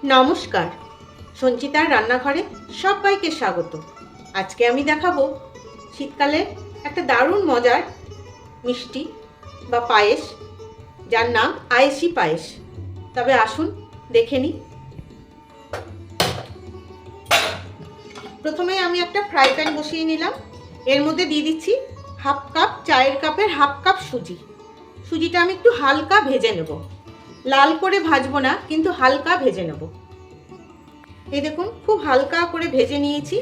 নমস্কার, সঞ্চিতার রান্নাঘরে সবাইকে স্বাগত। আজকে আমি দেখাবো শীতকালে একটা দারুণ মজার মিষ্টি বা পায়েস, যার নাম আয়েশি পায়েস। তবে আসুন দেখে নিই। প্রথমে আমি একটা ফ্রাই প্যান বসিয়ে নিলাম। এর মধ্যে দিয়ে দিচ্ছি হাফ কাপ, চায়ের কাপের হাফ কাপ সুজি। সুজিটা আমি একটু হালকা ভেজে নেব, লাল করে ভাজবো না, কিন্তু হালকা ভেজে নেব। এই দেখুন, খুব হালকা করে ভেজে নিয়েছি।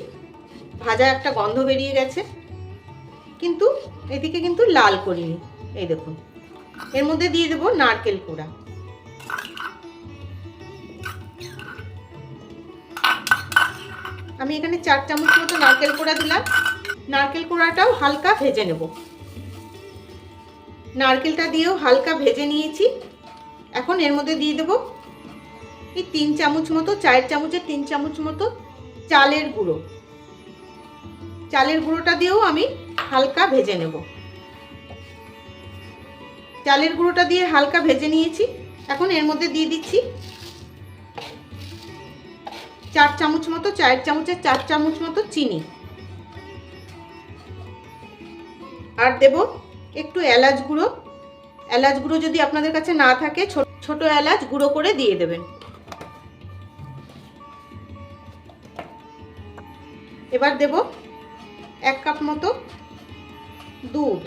ভাজা একটা গন্ধ বেরিয়ে গেছে, কিন্তু এদিকে কিন্তু লাল করিনি। এই দেখুন, এর মধ্যে দিয়ে দেবো নারকেল কোড়া। আমি এখানে 4 চামচ মতো নারকেল কোড়া দিলাম। নারকেল কোড়াটাও হালকা ভেজে নেব। নারকেলটা দিয়েও হালকা ভেজে নিয়েছি। এখন এর মধ্যে দিয়ে দেবো এই 3 চামচ মতো, চায়ের চামচের 3 চামচ মতো চালের গুঁড়ো। চালের গুঁড়োটা দিয়েও আমি হালকা ভেজে নেব। চালের গুঁড়োটা দিয়ে হালকা ভেজে নিয়েছি। এখন এর মধ্যে দিয়ে দিচ্ছি 4 চামচ মতো, চায়ের চামচের 4 চামচ মতো চিনি। আর দেব একটু এলাচ গুঁড়ো। এলাচ গুঁড়ো যদি আপনাদের কাছে না থাকে, ছোট এলাচ গুঁড়ো করে দিয়ে দেবেন। এবার দেব 1 কাপ মতো দুধ।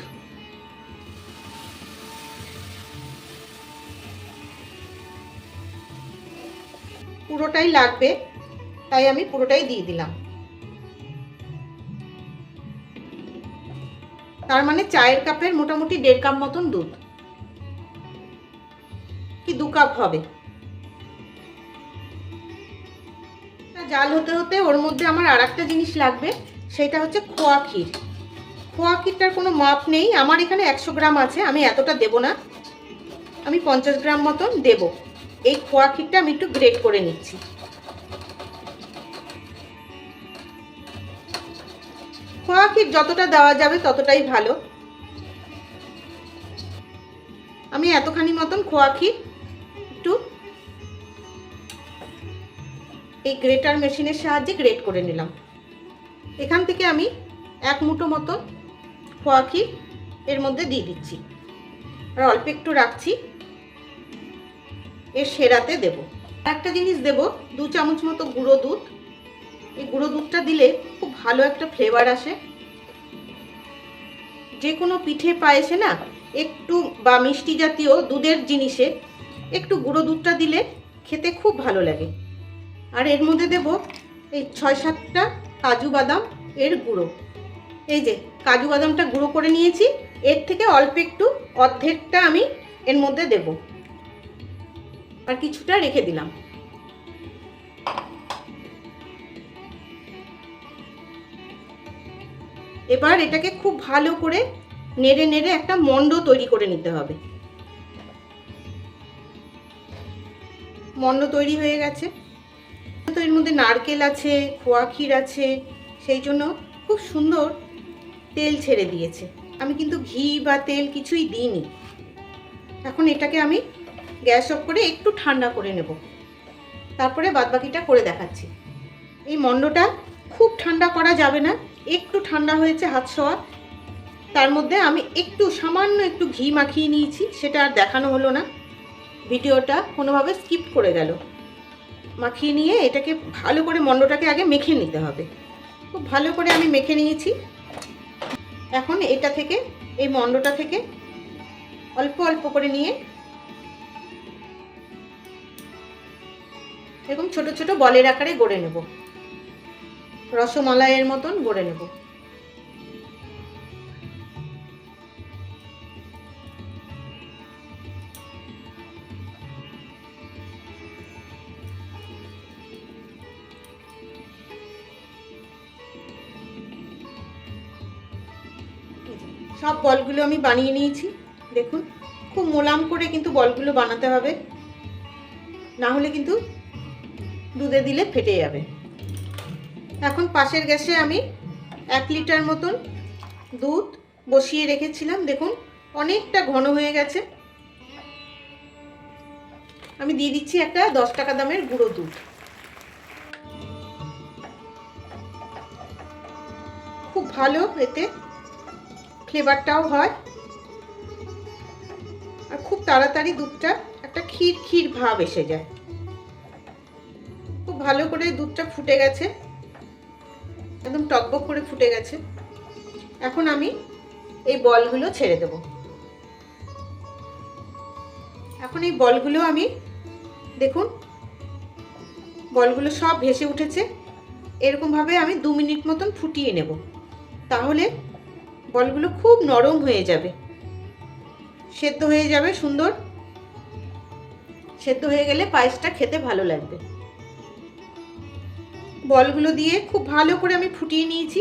পুরোটাই লাগবে, তাই আমি পুরোটাই দিয়ে দিলাম। তার মানে চায়ের কাপের মোটামুটি 1.5 কাপ মতন দুধ, কি 2 কাপ হবে। জাল হতে হতে ওর মধ্যে আমার আর একটা জিনিস লাগবে, সেটা হচ্ছে খোয়া ক্ষীর। খোয়া ক্ষীরটার কোনো মাপ নেই, আমার এখানে 100 গ্রাম আছে। আমি এতটা দেব না, আমি 50 গ্রাম মতন দেব। এই খোয়া ক্ষীরটা আমি একটু গ্রেট করে নিচ্ছি। খোয়া ক্ষীর যতটা দেওয়া যাবে ততটাই ভালো। আমি এতখানি মতন খোয়া ক্ষীর একটু এই গ্রেটার মেশিনের সাহায্যে গ্রেট করে নিলাম। এখান থেকে আমি 1 মুঠো মতন খোয়া ক্ষীর এর মধ্যে দিয়ে দিচ্ছি, আর অল্প একটু রাখছি, এর সেরাতে দেব। একটা জিনিস দেব, 2 চামচ মতো গুঁড়ো দুধ। এই গুঁড়ো দুধটা দিলে খুব ভালো একটা ফ্লেভার আসে। যে কোনো পিঠে পায়েসে না একটু, বা মিষ্টি জাতীয় দুধের জিনিসে একটু গুঁড়ো দুধটা দিলে খেতে খুব ভালো লাগে। আর এর মধ্যে দেব এই 6-7টা কাজু বাদাম এর গুঁড়ো। এই যে কাজু বাদামটা গুঁড়ো করে নিয়েছি, এর থেকে অল্প একটু, অর্ধেকটা আমি এর মধ্যে দেব, আর কিছুটা রেখে দিলাম। এবার এটাকে খুব ভালো করে নেড়ে নেড়ে একটা মণ্ড তৈরি করে নিতে হবে। মণ্ড তৈরি হয়ে গেছে। তো এর মধ্যে নারকেল আছে, খোয়া ক্ষীর আছে, সেই জন্য খুব সুন্দর তেল ছেড়ে দিয়েছে। আমি কিন্তু ঘি বা তেল কিছুই দিইনি। এখন এটাকে আমি গ্যাস অফ করে একটু ঠান্ডা করে নেব, তারপরে বাদবাকিটা করে দেখাচ্ছি। এই মণ্ডটা খুব ঠান্ডা করা যাবে না, একটু ঠান্ডা হয়েছে হাত ছোঁয়া। তার মধ্যে আমি একটু সামান্য একটু ঘি মাখিয়ে নিয়েছি, সেটা আর দেখানো হলো না, ভিডিওটা কোনোভাবে স্কিপ করে গেল। মাখিয়ে নিয়ে এটাকে ভালো করে মণ্ডটাকে আগে মেখে নিতে হবে। খুব ভালো করে আমি মেখে নিয়েছি। এখন এটা থেকে, এই মণ্ডটা থেকে অল্প অল্প করে নিয়ে এরকম ছোট ছোট বলের আকারে গড়ে নেব, রসমালাইয়ের মতন গড়ে নেব। সব বলগুলো আমি বানিয়ে নিয়েছি। দেখুন, খুব মোলাম করে কিন্তু বলগুলো বানাতে হবে, না হলে কিন্তু দুধে দিলে ফেটে যাবে। এখন পাশের গ্যাসে আমি 1 লিটার মতন দুধ বসিয়ে রেখেছিলাম। দেখুন অনেকটা ঘন হয়ে গেছে। আমি দিয়ে দিচ্ছি একটা 10 টাকা দামের গুঁড়ো দুধ। খুব ভালো এতে ফ্লেভারটাও হয়, আর খুব তাড়াতাড়ি দুধটা একটা ক্ষীর ক্ষীর ভাব এসে যায়। খুব ভালো করে দুধটা ফুটে গেছে, একদম টকবক করে ফুটে গেছে। এখন আমি এই বলগুলো ছেড়ে দেব। এখন এই বলগুলো আমি, দেখুন বলগুলো সব ভেসে উঠেছে। এরকমভাবে আমি 2 মিনিট মতন ফুটিয়ে নেব, তাহলে বলগুলো খুব নরম হয়ে যাবে, সেদ্ধ হয়ে যাবে সুন্দর। সেদ্ধ হয়ে গেলে পায়েসটা খেতে ভালো লাগবে। বলগুলো দিয়ে খুব ভালো করে আমি ফুটিয়ে নিয়েছি।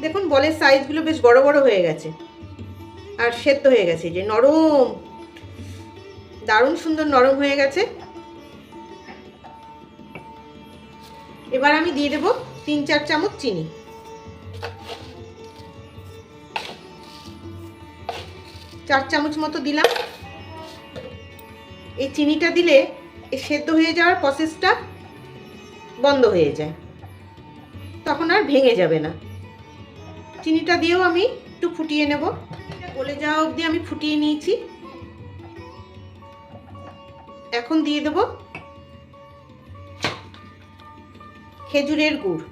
দেখুন বলের সাইজগুলো বেশ বড় বড় হয়ে গেছে আর সেদ্ধ হয়ে গেছে, যে নরম, দারুণ সুন্দর নরম হয়ে গেছে। এবার আমি দিয়ে দেব 3-4 চামচ চিনি। চার চামচ মতো দিলাম। এই চিনিটা দিলে এই সেদ্ধ হয়ে যাওয়ার প্রসেসটা বন্ধ হয়ে যায়, তখন আর ভেঙে যাবে না। চিনিটা দিয়েও আমি একটু ফুটিয়ে নেব। গলে যাওয়া অবধি আমি ফুটিয়ে নিয়েছি। এখন দিয়ে দেব খেজুরের গুড়।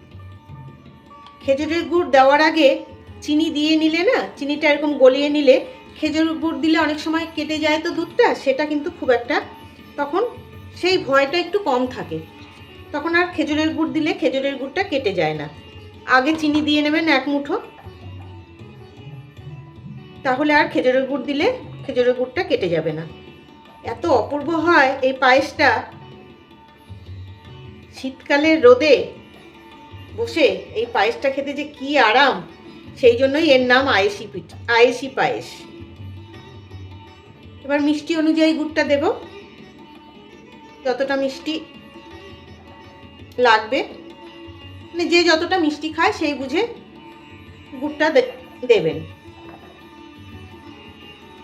খেজুরের গুড় দেওয়ার আগে চিনি দিয়ে নিলে না, চিনিটা এরকম গলিয়ে নিলে, খেজুরের গুড় দিলে অনেক সময় কেটে যায় তো দুধটা, সেটা কিন্তু খুব একটা, তখন সেই ভয়টা একটু কম থাকে। তখন আর খেজুরের গুড় দিলে খেজুরের গুড়টা কেটে যায় না। আগে চিনি দিয়ে নেবেন 1 মুঠো, তাহলে আর খেজুরের গুড় দিলে খেজুরের গুড়টা কেটে যাবে না। এত অপূর্ব হয় এই পায়েসটা। শীতকালের রোদে বসে এই পায়েসটা খেতে যে কি আরাম, সেই জন্যই এর নাম আয়েশি পায়েস। এবার মিষ্টি অনুযায়ী গুড়টা দেব, যতটা মিষ্টি লাগবে, মানে যে যতটা মিষ্টি খায় সেই বুঝে গুড়টা দেবেন।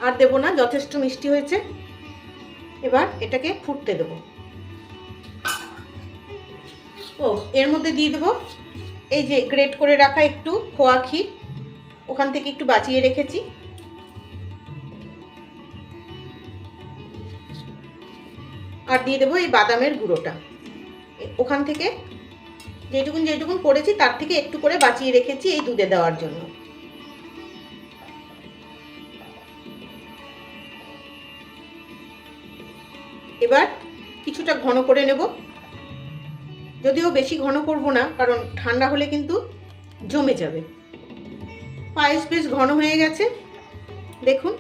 আর দেব না, যথেষ্ট মিষ্টি হয়েছে। এবার এটাকে ফুটতে দেব। এর মধ্যে দিয়ে দেবো এই যে গ্রেট করে রাখা একটু খোয়া ক্ষীর, ওখান থেকে একটু বাঁচিয়ে রেখেছি। আর দিয়ে দেবো এই বাদামের গুঁড়োটা, ওখান থেকে যেটুকুন করেছি তার থেকে একটু করে বাঁচিয়ে রেখেছি এই দুধে দেওয়ার জন্য। এবার কিছুটা ঘন করে নেব, যদিও বেশি ঘন করব না, কারণ ঠান্ডা হলে কিন্তু জমে যাবে। পায়েস বেশ ঘন হয়ে গেছে, দেখুন।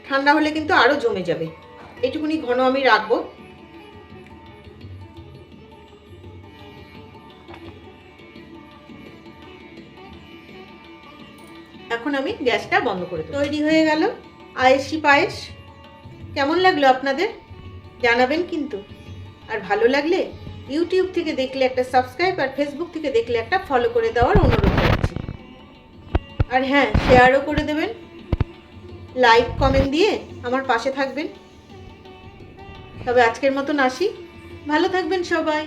ঠান্ডা হলে কিন্তু আরো জমে যাবে, এটুকুনি ঘন আমি রাখবো। এখন আমি গ্যাসটা বন্ধ করে দেব। তৈরি হয়ে গেল আয়েশি পায়েস। কেমন লাগলো আপনাদের জানাবেন কিন্তু। আর ভালো লাগলে ইউটিউব থেকে দেখলে একটা সাবস্ক্রাইব, আর ফেসবুক থেকে দেখলে একটা ফলো করে দেওয়ার অনুরোধ করছি। আর হ্যাঁ, শেয়ারও করে দেবেন, লাইক কমেন্ট দিয়ে আমার পাশে থাকবেন। তবে আজকের মতন আসি, ভালো থাকবেন সবাই।